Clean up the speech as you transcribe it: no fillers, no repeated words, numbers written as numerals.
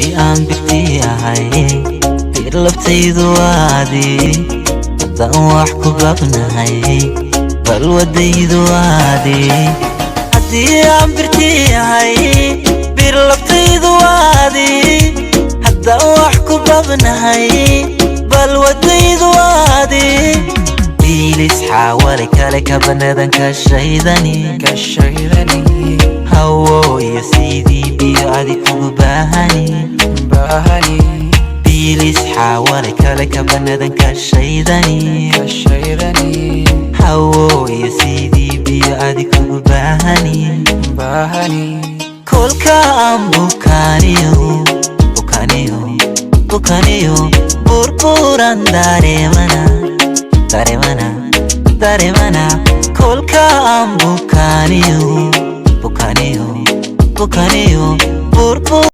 haddii aan bigtii ahay bir laftaydu waadii haddaan wax ku babnahay bal wadaydu waadii haddii aan birtii ahay bir laftaydu waadii haddaan wax ku babnahay bal wadaydu waadii biilis xaawali kale kabanadan kashaydani hawo iyo sidii biyo adi kugu baahani biilis xaawali kale kabanadan kashaydani hawo iyo sidii biyo adi kugu baahani kolka aan bukaniyo burburan dareemana kolka aan bukaniyo burburan